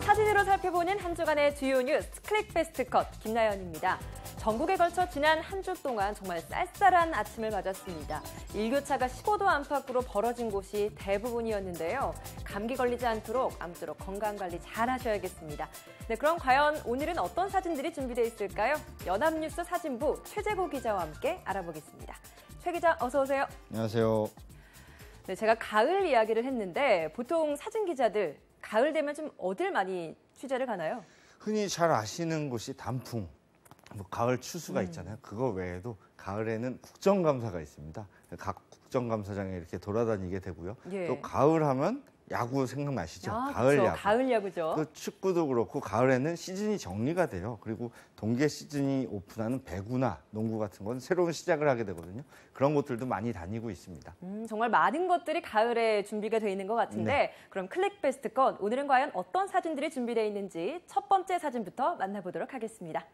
사진으로 살펴보는 한 주간의 주요 뉴스 클릭 베스트 컷 김나연입니다. 전국에 걸쳐 지난 한 주 동안 정말 쌀쌀한 아침을 맞았습니다. 일교차가 15도 안팎으로 벌어진 곳이 대부분이었는데요. 감기 걸리지 않도록 아무쪼록 건강관리 잘 하셔야겠습니다. 네, 그럼 과연 오늘은 어떤 사진들이 준비되어 있을까요? 연합뉴스 사진부 최재고 기자와 함께 알아보겠습니다. 최 기자 어서 오세요. 안녕하세요. 네, 제가 가을 이야기를 했는데 보통 사진 기자들 가을 되면 좀 어딜 많이 취재를 가나요? 흔히 잘 아시는 곳이 단풍, 가을 추수가 있잖아요. 그거 외에도 가을에는 국정감사가 있습니다. 각 국정감사장에 이렇게 돌아다니게 되고요. 예. 또 가을 하면 야구 생각나시죠? 가을 그렇죠. 야구. 가을 야구죠. 또 축구도 그렇고 가을에는 시즌이 정리가 돼요. 그리고 동계 시즌이 오픈하는 배구나 농구 같은 건 새로운 시작을 하게 되거든요. 그런 곳들도 많이 다니고 있습니다. 정말 많은 것들이 가을에 준비가 되어 있는 것 같은데 네. 그럼 클릭 베스트 건 오늘은 과연 어떤 사진들이 준비되어 있는지 첫 번째 사진부터 만나보도록 하겠습니다.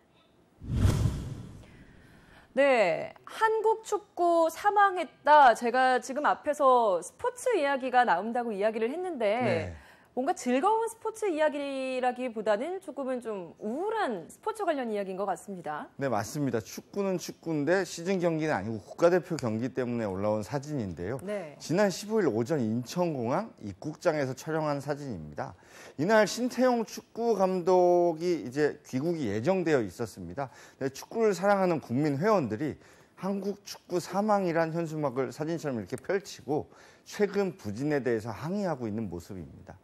네, 한국 축구 사망했다. 제가 지금 앞에서 스포츠 이야기가 나온다고 이야기를 했는데 네. 뭔가 즐거운 스포츠 이야기라기보다는 조금은 좀 우울한 스포츠 관련 이야기인 것 같습니다. 네, 맞습니다. 축구는 축구인데 시즌 경기는 아니고 국가대표 경기 때문에 올라온 사진인데요. 네. 지난 15일 오전 인천공항 입국장에서 촬영한 사진입니다. 이날 신태용 축구 감독이 이제 귀국이 예정되어 있었습니다. 축구를 사랑하는 국민 회원들이 한국 축구 사망이란 현수막을 사진처럼 이렇게 펼치고 최근 부진에 대해서 항의하고 있는 모습입니다.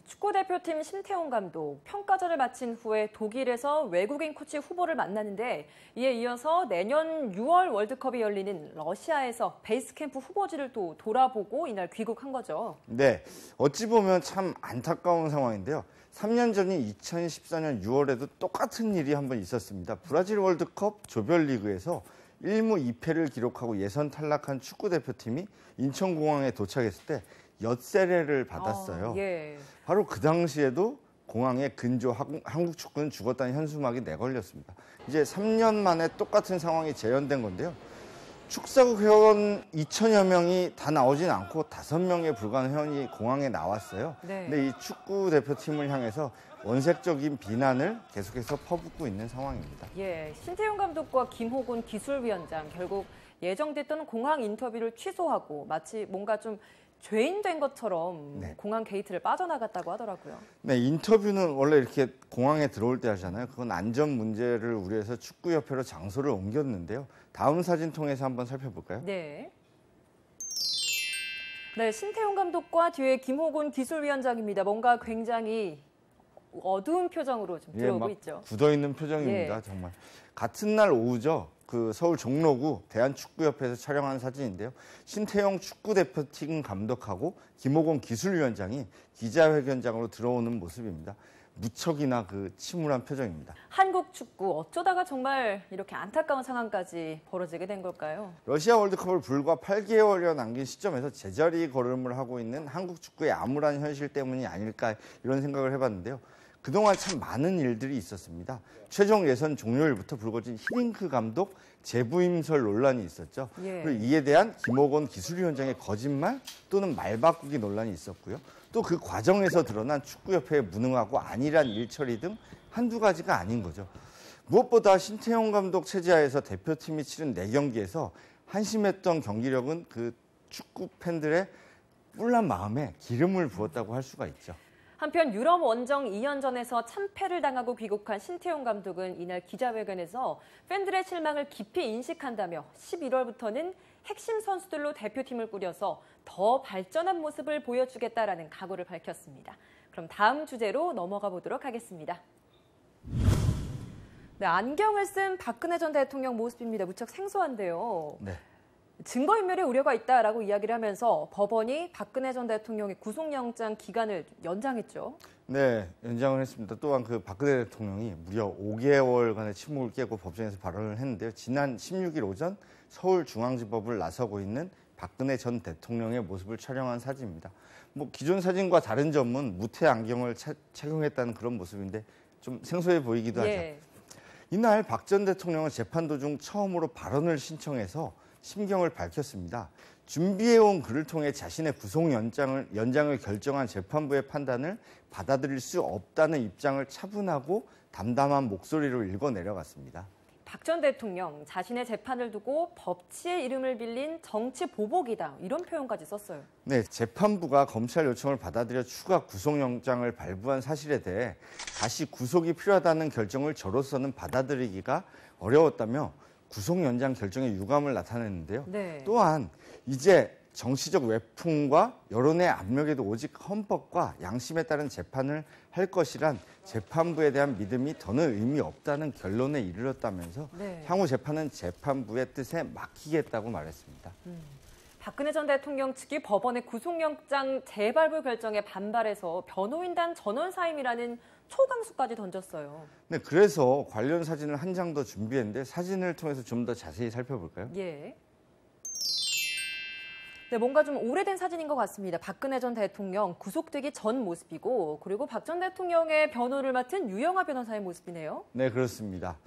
축구대표팀 신태용 감독 평가전을 마친 후에 독일에서 외국인 코치 후보를 만나는데 이에 이어서 내년 6월 월드컵이 열리는 러시아에서 베이스캠프 후보지를 또 돌아보고 이날 귀국한 거죠. 네, 어찌 보면 참 안타까운 상황인데요. 3년 전인 2014년 6월에도 똑같은 일이 한번 있었습니다. 브라질 월드컵 조별리그에서 1무 2패를 기록하고 예선 탈락한 축구대표팀이 인천공항에 도착했을 때 엿세례를 받았어요. 예. 바로 그 당시에도 공항에 근조 한국 축구는 죽었다는 현수막이 내걸렸습니다. 이제 3년 만에 똑같은 상황이 재현된 건데요. 축사국 회원 2천여 명이 다 나오진 않고 5명에 불과한 회원이 공항에 나왔어요. 네. 근데 이 축구 대표팀을 향해서 원색적인 비난을 계속해서 퍼붓고 있는 상황입니다. 예, 신태용 감독과 김호곤 기술위원장 결국 예정됐던 공항 인터뷰를 취소하고 마치 뭔가 좀 죄인 된 것처럼 네. 공항 게이트를 빠져나갔다고 하더라고요. 네, 인터뷰는 원래 이렇게 공항에 들어올 때 하잖아요. 그건 안전 문제를 우려해서 축구협회로 장소를 옮겼는데요. 다음 사진 통해서 한번 살펴볼까요? 네. 네, 신태용 감독과 뒤에 김호곤 기술위원장입니다. 뭔가 굉장히 어두운 표정으로 좀 들어오고 막 있죠. 굳어있는 표정입니다. 예. 정말. 같은 날 오후죠. 그 서울 종로구 대한축구협회에서 촬영한 사진인데요. 신태용 축구대표팀 감독하고 김호곤 기술위원장이 기자회견장으로 들어오는 모습입니다. 무척이나 그 침울한 표정입니다. 한국 축구 어쩌다가 정말 이렇게 안타까운 상황까지 벌어지게 된 걸까요? 러시아 월드컵을 불과 8개월여 남긴 시점에서 제자리 걸음을 하고 있는 한국 축구의 암울한 현실 때문이 아닐까 이런 생각을 해봤는데요. 그동안 참 많은 일들이 있었습니다. 최종 예선 종료일부터 불거진 히딩크 감독 재부임설 논란이 있었죠. 예. 그리고 이에 대한 김호곤 기술위원장의 거짓말 또는 말 바꾸기 논란이 있었고요. 또 그 과정에서 드러난 축구협회의 무능하고 안일한 일처리 등 한두 가지가 아닌 거죠. 무엇보다 신태용 감독 체제하에서 대표팀이 치른 4경기에서 한심했던 경기력은 그 축구 팬들의 뿔난 마음에 기름을 부었다고 할 수가 있죠. 한편 유럽 원정 2연전에서 참패를 당하고 귀국한 신태용 감독은 이날 기자회견에서 팬들의 실망을 깊이 인식한다며 11월부터는 핵심 선수들로 대표팀을 꾸려서 더 발전한 모습을 보여주겠다라는 각오를 밝혔습니다. 그럼 다음 주제로 넘어가 보도록 하겠습니다. 네, 안경을 쓴 박근혜 전 대통령 모습입니다. 무척 생소한데요. 네. 증거인멸의 우려가 있다라고 이야기를 하면서 법원이 박근혜 전 대통령의 구속영장 기간을 연장했죠. 네, 연장을 했습니다. 또한 그 박근혜 대통령이 무려 5개월간의 침묵을 깨고 법정에서 발언을 했는데요. 지난 16일 오전 서울중앙지법을 나서고 있는 박근혜 전 대통령의 모습을 촬영한 사진입니다. 기존 사진과 다른 점은 무태 안경을 착용했다는 그런 모습인데 좀 생소해 보이기도 하죠. 예. 이날 박 전 대통령은 재판 도중 처음으로 발언을 신청해서 심경을 밝혔습니다. 준비해온 글을 통해 자신의 구속 연장을 결정한 재판부의 판단을 받아들일 수 없다는 입장을 차분하고 담담한 목소리로 읽어내려갔습니다. 박 전 대통령 자신의 재판을 두고 법치의 이름을 빌린 정치 보복이다 이런 표현까지 썼어요. 네, 재판부가 검찰 요청을 받아들여 추가 구속영장을 발부한 사실에 대해 다시 구속이 필요하다는 결정을 저로서는 받아들이기가 어려웠다며 구속연장 결정의 유감을 나타냈는데요. 네. 또한 이제 정치적 외풍과 여론의 압력에도 오직 헌법과 양심에 따른 재판을 할 것이란 재판부에 대한 믿음이 더는 의미 없다는 결론에 이르렀다면서 네. 향후 재판은 재판부의 뜻에 맡기겠다고 말했습니다. 박근혜 전 대통령 측이 법원의 구속영장 재발부 결정에 반발해서 변호인단 전원 사임이라는 초강수까지 던졌어요. 네, 그래서 관련 사진을 한 장 더 준비했는데 사진을 통해서 좀 더 자세히 살펴볼까요? 예. 네, 뭔가 좀 오래된 사진인 것 같습니다. 박근혜 전 대통령 구속되기 전 모습이고 그리고 박 전 대통령의 변호를 맡은 유영하 변호사의 모습이네요. 네, 그렇습니다.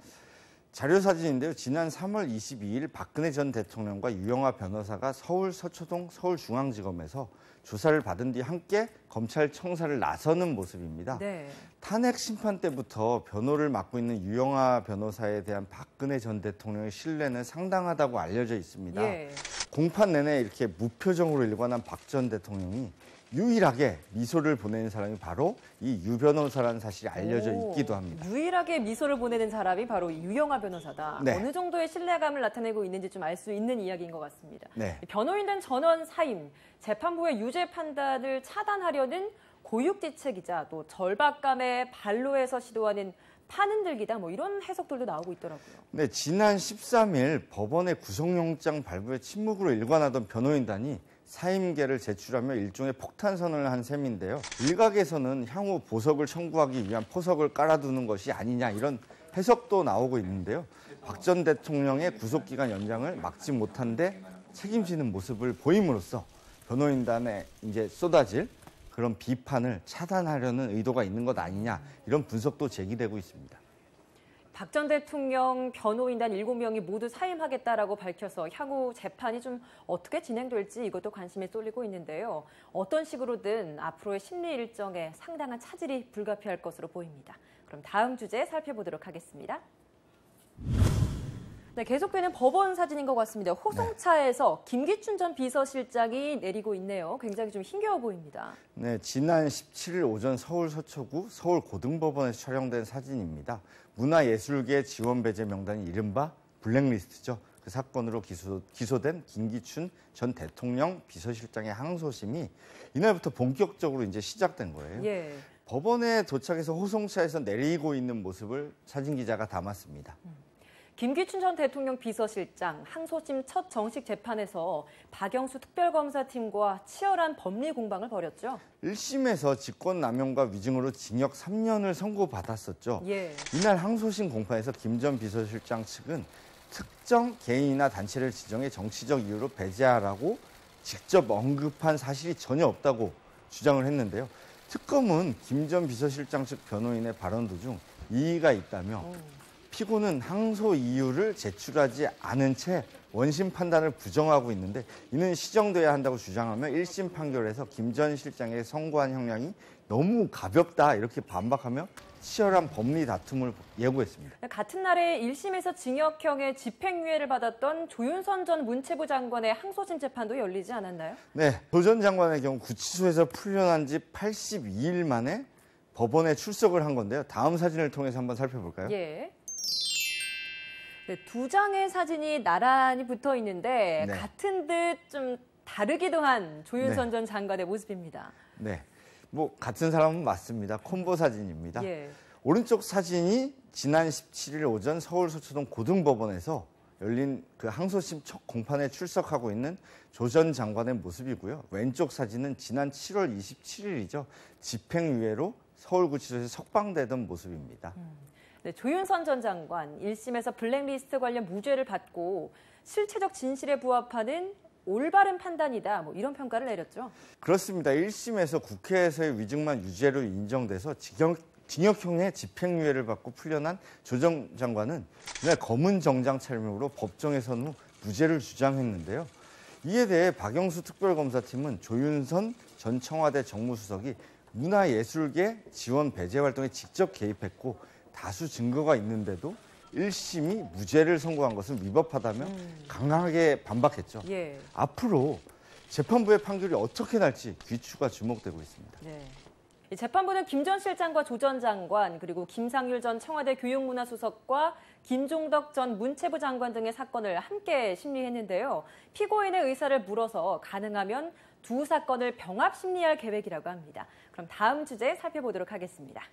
자료 사진인데요. 지난 3월 22일 박근혜 전 대통령과 유영하 변호사가 서울 서초동 서울중앙지검에서 조사를 받은 뒤 함께 검찰 청사를 나서는 모습입니다. 네. 탄핵 심판 때부터 변호를 맡고 있는 유영하 변호사에 대한 박근혜 전 대통령의 신뢰는 상당하다고 알려져 있습니다. 예. 공판 내내 이렇게 무표정으로 일관한 박 전 대통령이 유일하게 미소를 보내는 사람이 바로 이 유 변호사라는 사실이 알려져 있기도 합니다. 유일하게 미소를 보내는 사람이 바로 이 유영하 변호사다. 네. 어느 정도의 신뢰감을 나타내고 있는지 좀 알 수 있는 이야기인 것 같습니다. 네. 변호인단 전원 사임, 재판부의 유죄 판단을 차단하려는 고육지책이자 또 절박감에 반로해서 시도하는 판흔들기다 뭐 이런 해석들도 나오고 있더라고요. 네, 지난 13일 법원의 구속영장 발부에 침묵으로 일관하던 변호인단이 사임계를 제출하며 일종의 폭탄선언을 한 셈인데요. 일각에서는 향후 보석을 청구하기 위한 포석을 깔아두는 것이 아니냐 이런 해석도 나오고 있는데요. 박 전 대통령의 구속기간 연장을 막지 못한 데 책임지는 모습을 보임으로써 변호인단에 이제 쏟아질 그런 비판을 차단하려는 의도가 있는 것 아니냐 이런 분석도 제기되고 있습니다. 박 전 대통령 변호인단 7명이 모두 사임하겠다라고 밝혀서 향후 재판이 좀 어떻게 진행될지 이것도 관심이 쏠리고 있는데요. 어떤 식으로든 앞으로의 심리 일정에 상당한 차질이 불가피할 것으로 보입니다. 그럼 다음 주제 살펴보도록 하겠습니다. 네, 계속되는 법원 사진인 것 같습니다. 호송차에서 김기춘 전 비서실장이 내리고 있네요. 굉장히 좀 힘겨워 보입니다. 네, 지난 17일 오전 서울 서초구 서울고등법원에서 촬영된 사진입니다. 문화예술계 지원배제 명단이 이른바 블랙리스트죠. 그 사건으로 기소된 김기춘 전 대통령 비서실장의 항소심이 이날부터 본격적으로 이제 시작된 거예요. 예. 법원에 도착해서 호송차에서 내리고 있는 모습을 사진 기자가 담았습니다. 김기춘 전 대통령 비서실장 항소심 첫 정식 재판에서 박영수 특별검사팀과 치열한 법리 공방을 벌였죠. 1심에서 직권남용과 위증으로 징역 3년을 선고받았었죠. 예. 이날 항소심 공판에서 김 전 비서실장 측은 특정 개인이나 단체를 지정해 정치적 이유로 배제하라고 직접 언급한 사실이 전혀 없다고 주장을 했는데요. 특검은 김 전 비서실장 측 변호인의 발언 도중 이의가 있다며 피고는 항소 이유를 제출하지 않은 채 원심 판단을 부정하고 있는데 이는 시정돼야 한다고 주장하며 1심 판결에서 김 전 실장에게 선고한 형량이 너무 가볍다 이렇게 반박하며 치열한 법리 다툼을 예고했습니다. 같은 날에 1심에서 징역형의 집행유예를 받았던 조윤선 전 문체부 장관의 항소심 재판도 열리지 않았나요? 네, 조 전 장관의 경우 구치소에서 풀려난 지 82일 만에 법원에 출석을 한 건데요. 다음 사진을 통해서 한번 살펴볼까요? 예. 네, 두 장의 사진이 나란히 붙어 있는데 네. 같은 듯 좀 다르기도 한 조윤선 네. 전 장관의 모습입니다. 네, 뭐 같은 사람은 맞습니다. 콤보 사진입니다. 예. 오른쪽 사진이 지난 17일 오전 서울 서초동 고등법원에서 열린 그 항소심 첫 공판에 출석하고 있는 조 전 장관의 모습이고요. 왼쪽 사진은 지난 7월 27일이죠. 집행유예로 서울구치소에서 석방되던 모습입니다. 네, 조윤선 전 장관 1심에서 블랙리스트 관련 무죄를 받고 실체적 진실에 부합하는 올바른 판단이다. 뭐 이런 평가를 내렸죠. 그렇습니다. 1심에서 국회에서의 위증만 유죄로 인정돼서 징역형의 집행유예를 받고 풀려난 조 전 장관은 이날 검은 정장 차림으로 법정에 선 후 무죄를 주장했는데요. 이에 대해 박영수 특별검사팀은 조윤선 전 청와대 정무수석이 문화예술계 지원 배제 활동에 직접 개입했고 다수 증거가 있는데도 1심이 무죄를 선고한 것은 위법하다며 강하게 반박했죠. 예. 앞으로 재판부의 판결이 어떻게 날지 귀추가 주목되고 있습니다. 네. 이 재판부는 김 전 실장과 조 전 장관 그리고 김상률 전 청와대 교육문화수석과 김종덕 전 문체부 장관 등의 사건을 함께 심리했는데요. 피고인의 의사를 물어서 가능하면 두 사건을 병합 심리할 계획이라고 합니다. 그럼 다음 주제 살펴보도록 하겠습니다.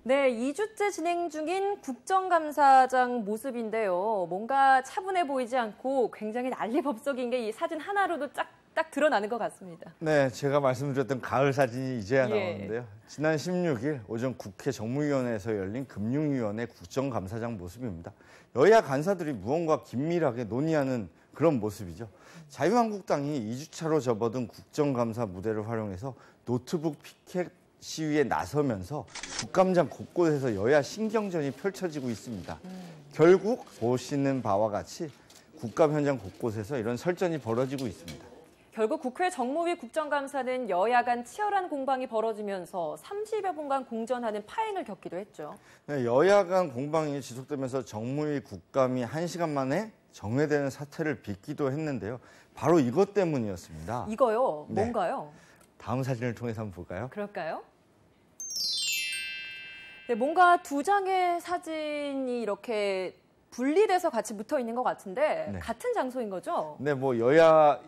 네, 2주째 진행 중인 국정감사장 모습인데요. 뭔가 차분해 보이지 않고 굉장히 난리법석인 게 이 사진 하나로도 딱 드러나는 것 같습니다. 네, 제가 말씀드렸던 가을 사진이 이제야 나오는데요. 지난 16일 오전 국회 정무위원회에서 열린 금융위원회 국정감사장 모습입니다. 여야 간사들이 무언가 긴밀하게 논의하는 그런 모습이죠. 자유한국당이 2주차로 접어든 국정감사 무대를 활용해서 노트북 피켓 시위에 나서면서 국감장 곳곳에서 여야 신경전이 펼쳐지고 있습니다. 결국 보시는 바와 같이 국감 현장 곳곳에서 이런 설전이 벌어지고 있습니다. 결국 국회 정무위 국정감사는 여야 간 치열한 공방이 벌어지면서 30여 분간 공전하는 파행을 겪기도 했죠. 네, 여야 간 공방이 지속되면서 정무위 국감이 1시간 만에 정회되는 사태를 빚기도 했는데요. 바로 이것 때문이었습니다. 이거요? 네. 뭔가요? 다음 사진을 통해서 한번 볼까요? 그럴까요? 네, 뭔가 두 장의 사진이 이렇게 분리돼서 같이 붙어 있는 것 같은데 네. 같은 장소인 거죠? 네, 뭐 여야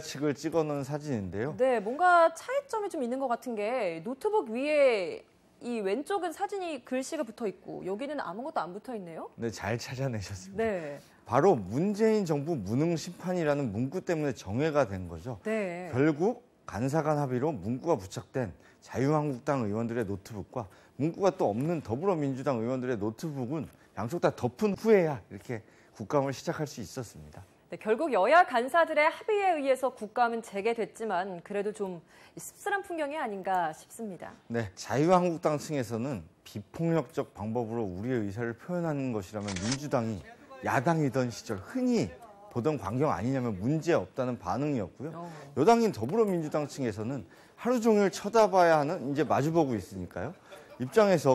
측을 찍어놓은 사진인데요. 네, 뭔가 차이점이 좀 있는 것 같은 게 노트북 위에 이 왼쪽은 사진이 글씨가 붙어 있고 여기는 아무것도 안 붙어 있네요. 네, 잘 찾아내셨습니다. 네. 바로 문재인 정부 무능 심판이라는 문구 때문에 정회가 된 거죠. 네. 결국 간사 간 합의로 문구가 부착된 자유한국당 의원들의 노트북과 문구가 또 없는 더불어민주당 의원들의 노트북은 양쪽 다 덮은 후에야 이렇게 국감을 시작할 수 있었습니다. 네, 결국 여야 간사들의 합의에 의해서 국감은 재개됐지만 그래도 좀 씁쓸한 풍경이 아닌가 싶습니다. 네, 자유한국당 층에서는 비폭력적 방법으로 우리의 의사를 표현하는 것이라면 민주당이 야당이던 시절 흔히 보던 광경 아니냐면 문제 없다는 반응이었고요. 여당인 더불어민주당 층에서는 하루 종일 쳐다봐야 하는 이제 마주보고 있으니까요.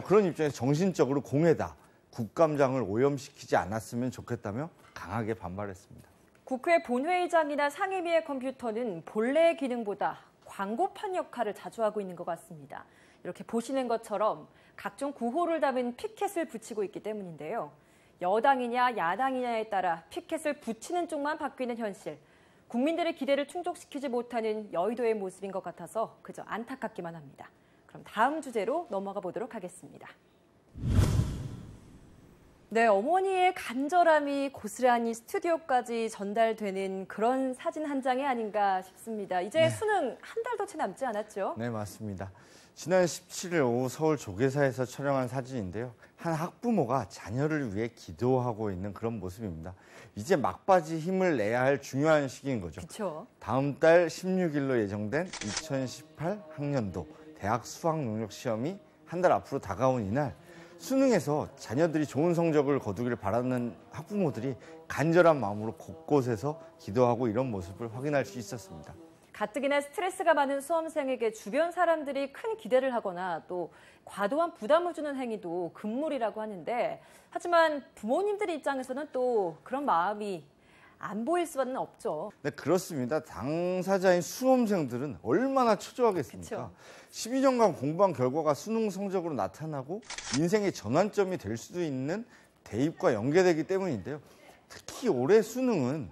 그런 입장에서 정신적으로 공해다. 국감장을 오염시키지 않았으면 좋겠다며 강하게 반발했습니다. 국회 본회의장이나 상임위의 컴퓨터는 본래의 기능보다 광고판 역할을 자주 하고 있는 것 같습니다. 이렇게 보시는 것처럼 각종 구호를 담은 피켓을 붙이고 있기 때문인데요. 여당이냐 야당이냐에 따라 피켓을 붙이는 쪽만 바뀌는 현실. 국민들의 기대를 충족시키지 못하는 여의도의 모습인 것 같아서 그저 안타깝기만 합니다. 그럼 다음 주제로 넘어가 보도록 하겠습니다. 네, 어머니의 간절함이 고스란히 스튜디오까지 전달되는 그런 사진 한 장이 아닌가 싶습니다. 이제 네. 수능 한 달도 채 남지 않았죠? 네, 맞습니다. 지난 17일 오후 서울 조계사에서 촬영한 사진인데요. 한 학부모가 자녀를 위해 기도하고 있는 그런 모습입니다. 이제 막바지 힘을 내야 할 중요한 시기인 거죠. 그렇죠. 다음 달 16일로 예정된 2018 학년도 대학 수학 능력 시험이 한 달 앞으로 다가온 이날 수능에서 자녀들이 좋은 성적을 거두기를 바라는 학부모들이 간절한 마음으로 곳곳에서 기도하고 이런 모습을 확인할 수 있었습니다. 가뜩이나 스트레스가 많은 수험생에게 주변 사람들이 큰 기대를 하거나 또 과도한 부담을 주는 행위도 금물이라고 하는데 하지만 부모님들 입장에서는 또 그런 마음이 안 보일 수는 없죠. 네, 그렇습니다. 당사자인 수험생들은 얼마나 초조하겠습니까? 그쵸. 12년간 공부한 결과가 수능 성적으로 나타나고 인생의 전환점이 될 수도 있는 대입과 연계되기 때문인데요. 특히 올해 수능은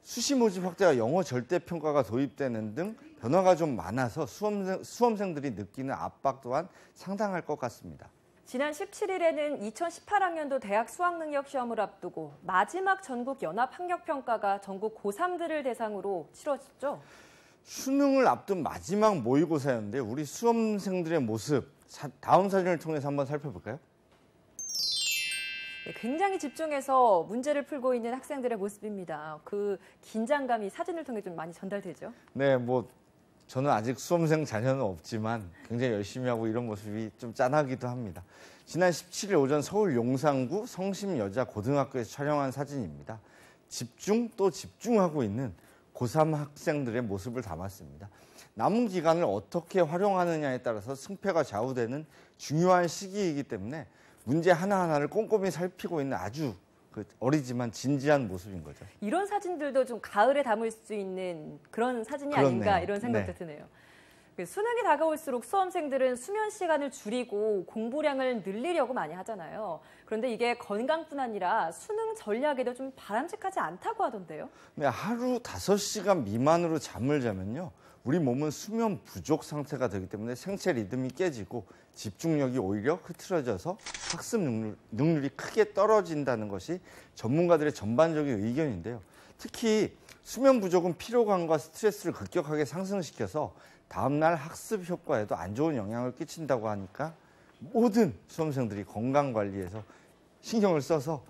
수시 모집 확대와 영어 절대평가가 도입되는 등 변화가 좀 많아서 수험생들이 느끼는 압박 또한 상당할 것 같습니다. 지난 17일에는 2018학년도 대학 수학능력 시험을 앞두고 마지막 전국 연합학력평가가 전국 고3들을 대상으로 치러졌죠. 수능을 앞둔 마지막 모의고사였는데 우리 수험생들의 모습 다음 사진을 통해서 한번 살펴볼까요? 네, 굉장히 집중해서 문제를 풀고 있는 학생들의 모습입니다. 그 긴장감이 사진을 통해 좀 많이 전달되죠. 네, 저는 아직 수험생 자녀는 없지만 굉장히 열심히 하고 이런 모습이 좀 짠하기도 합니다. 지난 17일 오전 서울 용산구 성심여자고등학교에서 촬영한 사진입니다. 집중 또 집중하고 있는 고3 학생들의 모습을 담았습니다. 남은 기간을 어떻게 활용하느냐에 따라서 승패가 좌우되는 중요한 시기이기 때문에 문제 하나하나를 꼼꼼히 살피고 있는 아주 어리지만 진지한 모습인 거죠. 이런 사진들도 좀 가을에 담을 수 있는 그런 사진이 아닌가 이런 생각도 드네요. 수능이 다가올수록 수험생들은 수면 시간을 줄이고 공부량을 늘리려고 많이 하잖아요. 그런데 이게 건강뿐 아니라 수능 전략에도 좀 바람직하지 않다고 하던데요. 네, 하루 5시간 미만으로 잠을 자면요. 우리 몸은 수면 부족 상태가 되기 때문에 생체 리듬이 깨지고 집중력이 오히려 흐트러져서 학습 능률이 크게 떨어진다는 것이 전문가들의 전반적인 의견인데요. 특히 수면 부족은 피로감과 스트레스를 급격하게 상승시켜서 다음날 학습 효과에도 안 좋은 영향을 끼친다고 하니까 모든 수험생들이 건강관리에서 신경을 써서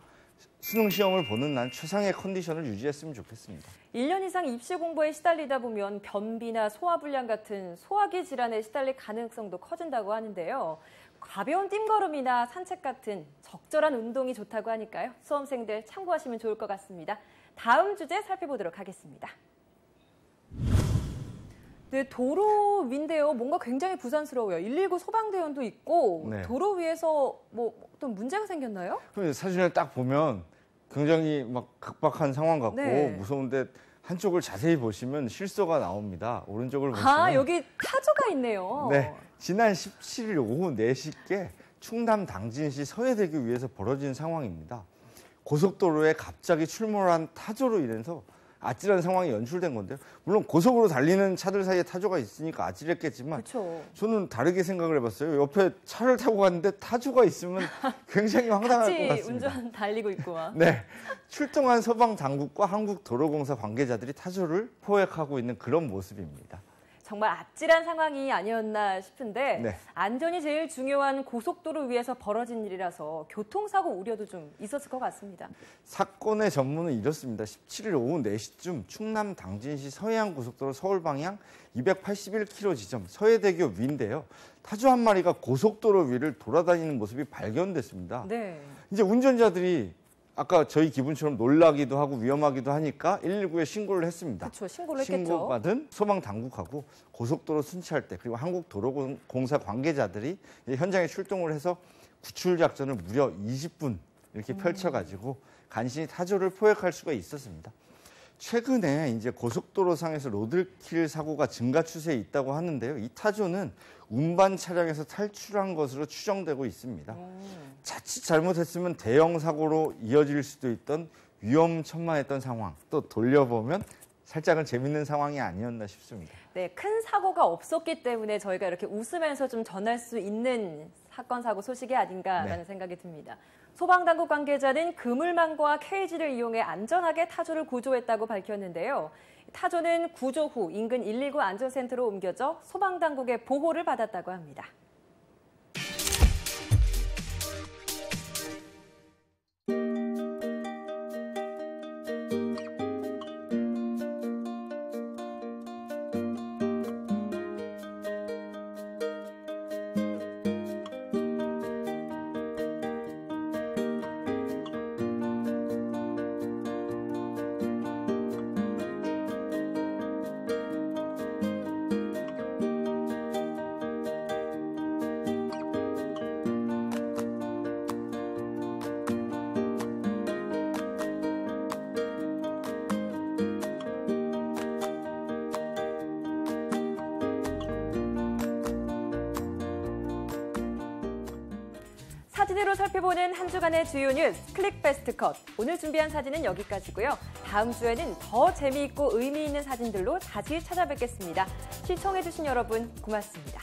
수능 시험을 보는 날 최상의 컨디션을 유지했으면 좋겠습니다. 1년 이상 입시 공부에 시달리다 보면 변비나 소화불량 같은 소화기 질환에 시달릴 가능성도 커진다고 하는데요. 가벼운 띵걸음이나 산책 같은 적절한 운동이 좋다고 하니까요. 수험생들 참고하시면 좋을 것 같습니다. 다음 주제 살펴보도록 하겠습니다. 네, 도로 위인데요. 뭔가 굉장히 부산스러워요. 119 소방대원도 있고 네. 도로 위에서 뭐 어떤 문제가 생겼나요? 사진을 딱 보면 굉장히 막 각박한 상황 같고 네. 무서운데 한쪽을 자세히 보시면 실소가 나옵니다. 오른쪽을 보시면 아, 여기 타조가 있네요. 네, 지난 17일 오후 4시께 충남 당진시 서해대교 위에서 벌어진 상황입니다. 고속도로에 갑자기 출몰한 타조로 인해서 아찔한 상황이 연출된 건데요. 물론 고속으로 달리는 차들 사이에 타조가 있으니까 아찔했겠지만 그쵸. 저는 다르게 생각을 해봤어요. 옆에 차를 타고 갔는데 타조가 있으면 굉장히 황당할 것 같이 같습니다. 운전 달리고 있구만. 네, 출동한 소방당국과 한국도로공사 관계자들이 타조를 포획하고 있는 그런 모습입니다. 정말 아찔한 상황이 아니었나 싶은데 네. 안전이 제일 중요한 고속도로 위에서 벌어진 일이라서 교통사고 우려도 좀 있었을 것 같습니다. 사건의 전문은 이렇습니다. 17일 오후 4시쯤 충남 당진시 서해안고속도로 서울 방향 281km 지점 서해대교 위인데요. 타조 한 마리가 고속도로 위를 돌아다니는 모습이 발견됐습니다. 네. 이제 운전자들이 아까 저희 기분처럼 놀라기도 하고 위험하기도 하니까 119에 신고를 했습니다. 그렇죠. 신고를 했겠죠. 신고받은 소방당국하고 고속도로 순찰대 그리고 한국도로공사 관계자들이 현장에 출동을 해서 구출 작전을 무려 20분 이렇게 펼쳐가지고 간신히 타조를 포획할 수가 있었습니다. 최근에 이제 고속도로상에서 로드킬 사고가 증가 추세에 있다고 하는데요. 이 타조는 운반 차량에서 탈출한 것으로 추정되고 있습니다. 자칫 잘못했으면 대형 사고로 이어질 수도 있던 위험천만했던 상황. 또 돌려보면 살짝은 재밌는 상황이 아니었나 싶습니다. 네, 큰 사고가 없었기 때문에 저희가 이렇게 웃으면서 좀 전할 수 있는 사건, 사고 소식이 아닌가라는 생각이 듭니다. 소방당국 관계자는 그물망과 케이지를 이용해 안전하게 타조를 구조했다고 밝혔는데요. 타조는 구조 후 인근 119 안전센터로 옮겨져 소방당국의 보호를 받았다고 합니다. 사진으로 살펴보는 한 주간의 주요 뉴스 클릭 베스트 컷. 오늘 준비한 사진은 여기까지고요. 다음 주에는 더 재미있고 의미 있는 사진들로 다시 찾아뵙겠습니다. 시청해주신 여러분 고맙습니다.